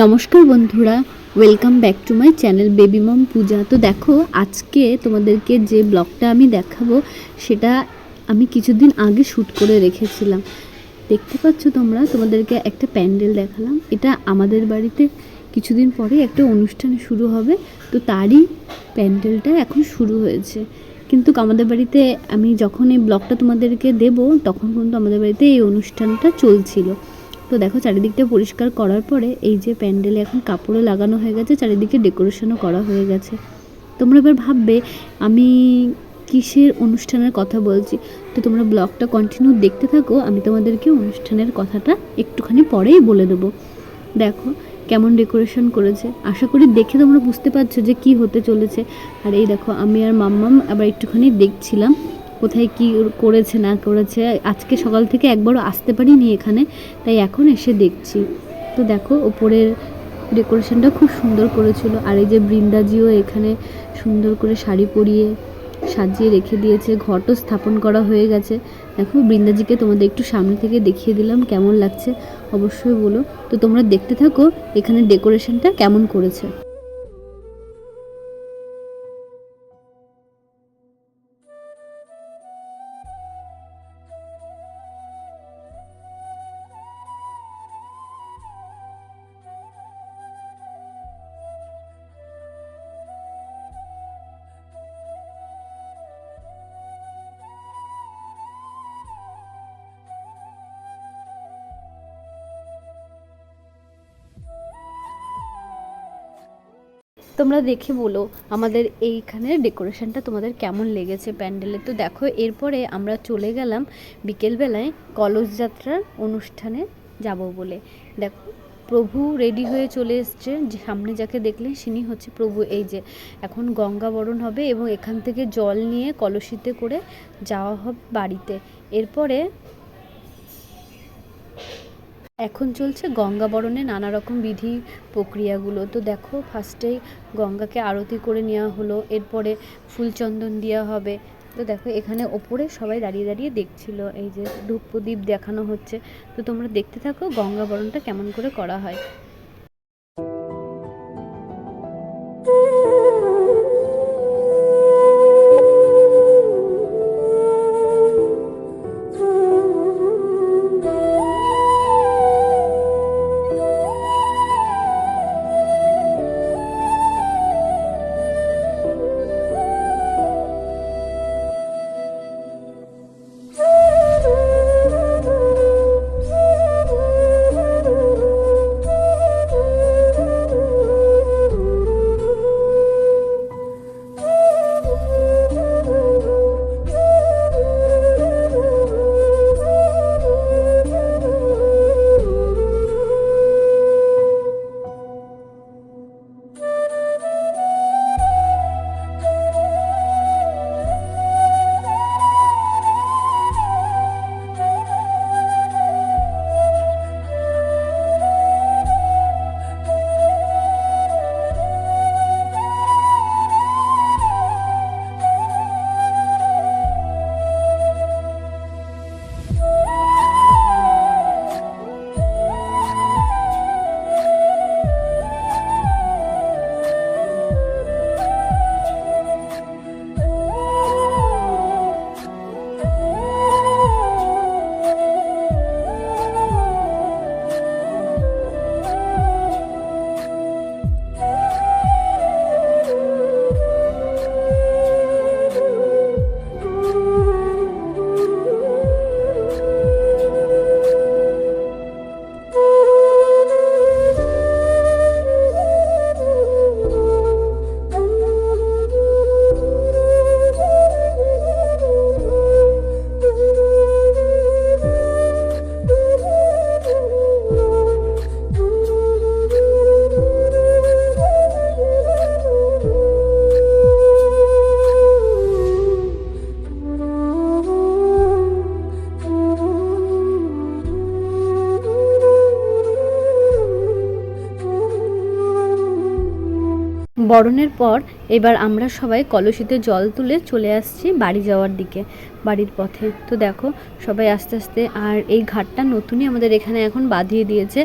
নমস্কার বন্ধুরা, welcome back to my channel baby mom Puja. তো দেখো, আজকে তোমাদেরকে যে ব্লগটা আমি দেখাবো সেটা আমি কিছুদিন আগে শ্যুট করে রেখেছিলাম। দেখতে পাচ্ছ তোমরা, তোমাদেরকে একটা প্যান্ডেল দেখালাম। এটা আমাদের বাড়িতে কিছুদিন পরে একটা অনুষ্ঠান শুরু হবে, তো তারই প্যান্ডেলটা এখন শুরু হয়েছে। কিন্তু আমাদের বাড়িতে আমি যখন এই ব্লগটা তোমাদেরকে দেব তখন কিন্তু আমাদের বাড়িতে এই অনুষ্ঠানটা চলছিল। তো দেখো, চারিদিকটা পরিষ্কার করার পরে এই যে প্যান্ডেলে এখন কাপড়ও লাগানো হয়ে গেছে, চারিদিকে ডেকোরেশনও করা হয়ে গেছে। তোমরা এবার ভাববে আমি কিসের অনুষ্ঠানের কথা বলছি। তো তোমরা ব্লগটা কন্টিনিউ দেখতে থাকো, আমি তোমাদেরকে অনুষ্ঠানের কথাটা একটুখানি পরেই বলে দেবো। দেখো কেমন ডেকোরেশন করেছে, আশা করি দেখে তোমরা বুঝতে পারছো যে কি হতে চলেছে। আর এই দেখো, আমি আর মাম্মাম আবার একটুখানি দেখছিলাম কোথায় কি করেছে না করেছে। আজকে সকাল থেকে একবারও আসতে পারিনি এখানে, তাই এখন এসে দেখছি। তো দেখো, ওপরের ডেকোরেশনটা খুব সুন্দর করেছিল। আর এই যে বৃন্দাজিও এখানে সুন্দর করে শাড়ি পরিয়ে সাজিয়ে রেখে দিয়েছে, ঘটও স্থাপন করা হয়ে গেছে। দেখো, বৃন্দাজিকে তোমাদের একটু সামনে থেকে দেখিয়ে দিলাম, কেমন লাগছে অবশ্যই বলো। তো তোমরা দেখতে থাকো এখানে ডেকোরেশনটা কেমন করেছে। তোমরা দেখে বলো আমাদের এইখানের ডেকোরেশনটা তোমাদের কেমন লেগেছে প্যান্ডেলে। তো দেখো, এরপরে আমরা চলে গেলাম বিকেলবেলায় কলস যাত্রার অনুষ্ঠানে যাব বলে। দেখো, প্রভু রেডি হয়ে চলে এসছে, যে সামনে যাকে দেখলেন তিনি হচ্ছে প্রভু। এই যে এখন গঙ্গা বরণ হবে এবং এখান থেকে জল নিয়ে কলসিতে করে যাওয়া হবে বাড়িতে। এরপরে এখন চলছে গঙ্গা বরণে নানা রকম বিধি প্রক্রিয়াগুলো। তো দেখো, ফার্স্টেই গঙ্গাকে আরতি করে নেওয়া হলো, এরপরে ফুলচন্দন দেওয়া হবে। তো দেখো, এখানে ওপরে সবাই দাঁড়িয়ে দাঁড়িয়ে দেখছিল, এই যে ধূপ প্রদীপ দেখানো হচ্ছে। তো তোমরা দেখতে থাকো গঙ্গা বরণটা কেমন করে করা হয়। বরণের পর এবার আমরা সবাই কলসিতে জল তুলে চলে আসছি বাড়ি যাওয়ার দিকে, বাড়ির পথে। তো দেখো সবাই আস্তে আস্তে, আর এই ঘাটটা নতুনই আমাদের এখানে এখন বাঁধিয়ে দিয়েছে,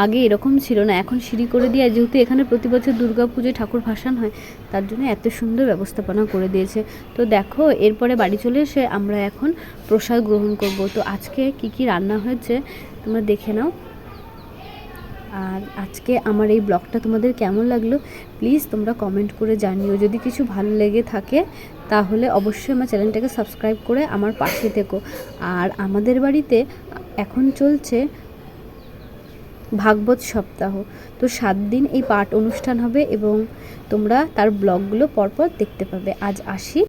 আগে এরকম ছিল না, এখন সিঁড়ি করে দিয়ে, যেহেতু এখানে প্রতি বছর দুর্গা পুজোয় ঠাকুর ভাসান হয় তার জন্য এত সুন্দর ব্যবস্থাপনা করে দিয়েছে। তো দেখো এরপরে বাড়ি চলে এসে আমরা এখন প্রসাদ গ্রহণ করব। তো আজকে কি কি রান্না হয়েছে তোমরা দেখে নাও। আর আজকে আমার এই ব্লগটা তোমাদের কেমন লাগলো প্লিজ তোমরা কমেন্ট করে জানিও। যদি কিছু ভালো লেগে থাকে তাহলে অবশ্যই আমার চ্যানেলটাকে সাবস্ক্রাইব করে আমার পাশে থেকো। আর আমাদের বাড়িতে এখন চলছে ভাগবত সপ্তাহ, তো 7 দিন এই পাঠ অনুষ্ঠান হবে এবং তোমরা তার ব্লগগুলো পরপর দেখতে পাবে। আজ আসি।